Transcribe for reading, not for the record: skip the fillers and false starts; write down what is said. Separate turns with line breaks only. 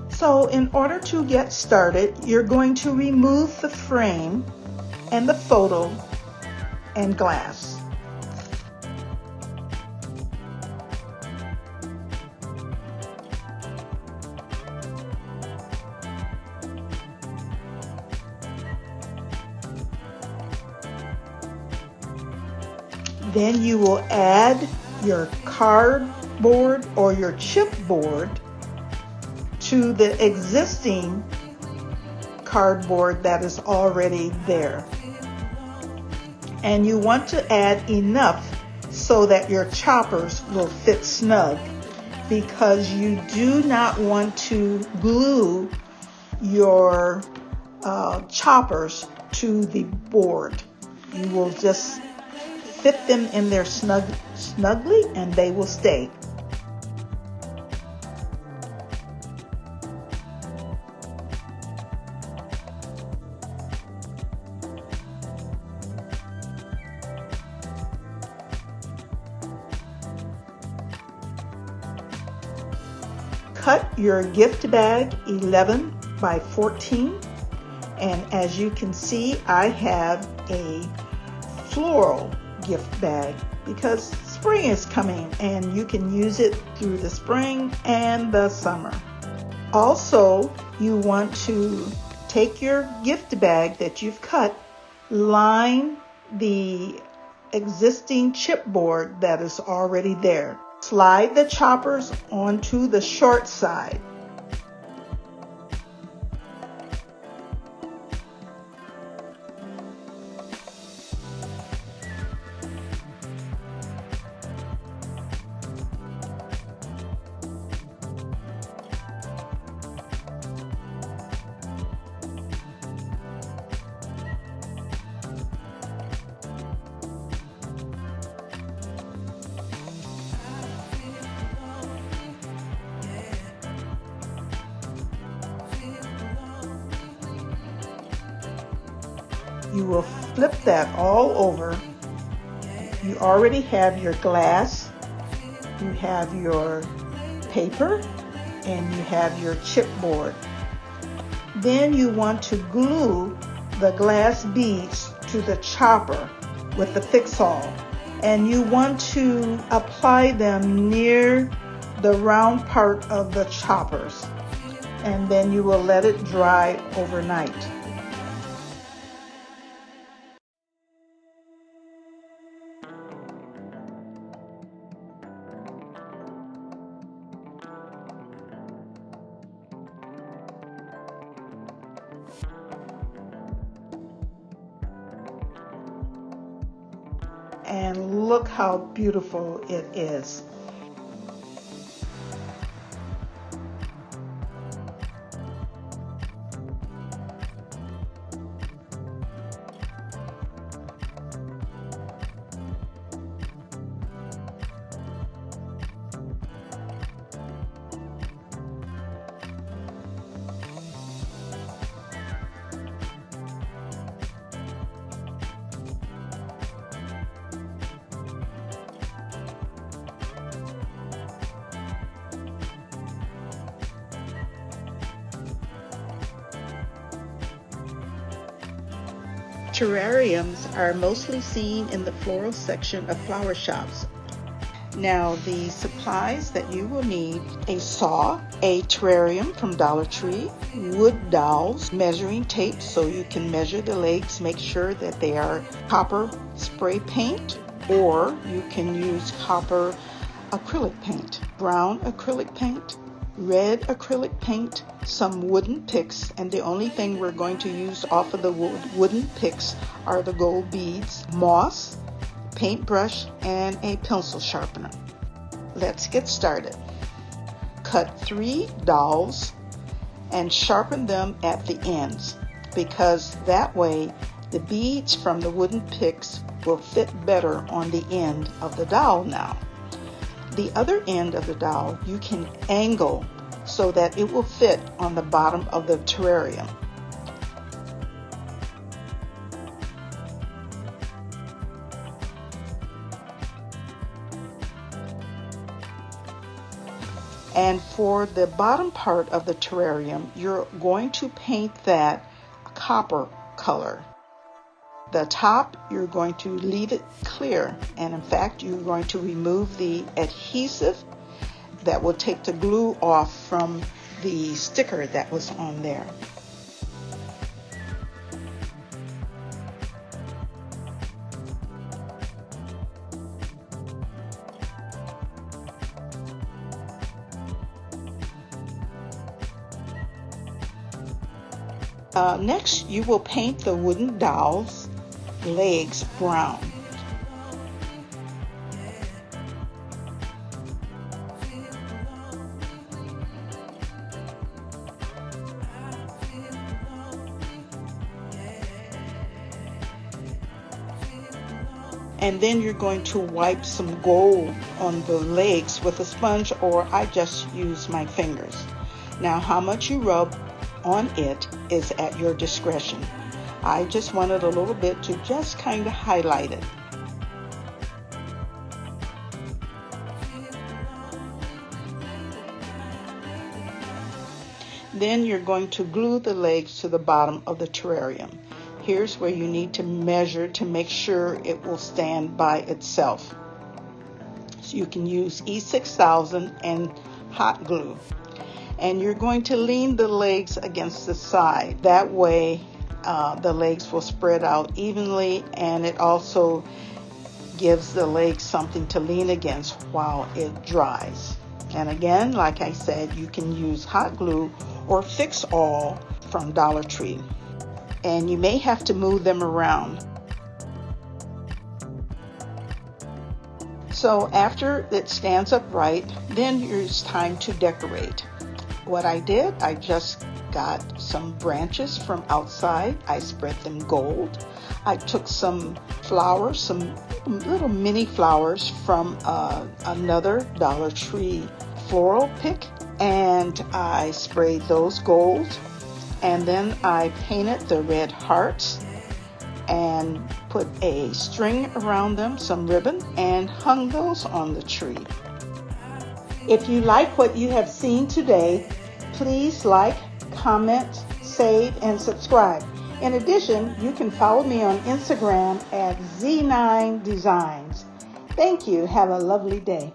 So in order to get started, you're going to remove the frame and the photo and glass. Then you will add your cardboard or your chipboard to the existing cardboard that is already there. And you want to add enough so that your choppers will fit snug, because you do not want to glue your choppers to the board. You will just fit them in there snugly and they will stay. Cut your gift bag 11 by 14, and as you can see, I have a floral gift bag because spring is coming and you can use it through the spring and the summer. Also, you want to take your gift bag that you've cut, line the existing chipboard that is already there. Slide the choppers onto the short side. You will flip that all over. You already have your glass, you have your paper, and you have your chipboard. Then you want to glue the glass beads to the chopper with the fix-all, and you want to apply them near the round part of the choppers, and then you will let it dry overnight. And look how beautiful it is. Terrariums are mostly seen in the floral section of flower shops. Now, the supplies that you will need: a saw, a terrarium from Dollar Tree, wood dowels, measuring tape so you can measure the legs, make sure that they are copper spray paint, or you can use copper acrylic paint, brown acrylic paint, red acrylic paint, some wooden picks, and the only thing we're going to use off of the wooden picks are the gold beads, moss, paintbrush, and a pencil sharpener. Let's get started. cut 3 dowels and sharpen them at the ends, because that way the beads from the wooden picks will fit better on the end of the dowel now. The other end of the dowel you can angle so that it will fit on the bottom of the terrarium. And for the bottom part of the terrarium, you're going to paint that copper color. The top, you're going to leave it clear, and in fact, you're going to remove the adhesive that will take the glue off from the sticker that was on there. Next, you will paint the wooden dowels legs brown. And then you're going to wipe some gold on the legs with a sponge, or I just use my fingers. Now, how much you rub on it is at your discretion. I just wanted a little bit to just kind of highlight it. Then you're going to glue the legs to the bottom of the terrarium. Here's where you need to measure to make sure it will stand by itself. So you can use E6000 and hot glue. And you're going to lean the legs against the side. That way the legs will spread out evenly, and it also gives the legs something to lean against while it dries. And again, like I said, you can use hot glue or Fix All from Dollar Tree. And you may have to move them around. So after it stands upright, then it's time to decorate. What I did, I just got some branches from outside. I spread them gold. I took some flowers, some little mini flowers from another Dollar Tree floral pick, and I sprayed those gold. And then I painted the red hearts and put a string around them, some ribbon, and hung those on the tree. If you like what you have seen today, please like, comment, save, and subscribe. In addition, you can follow me on Instagram at Z9 Designs. Thank you. Have a lovely day.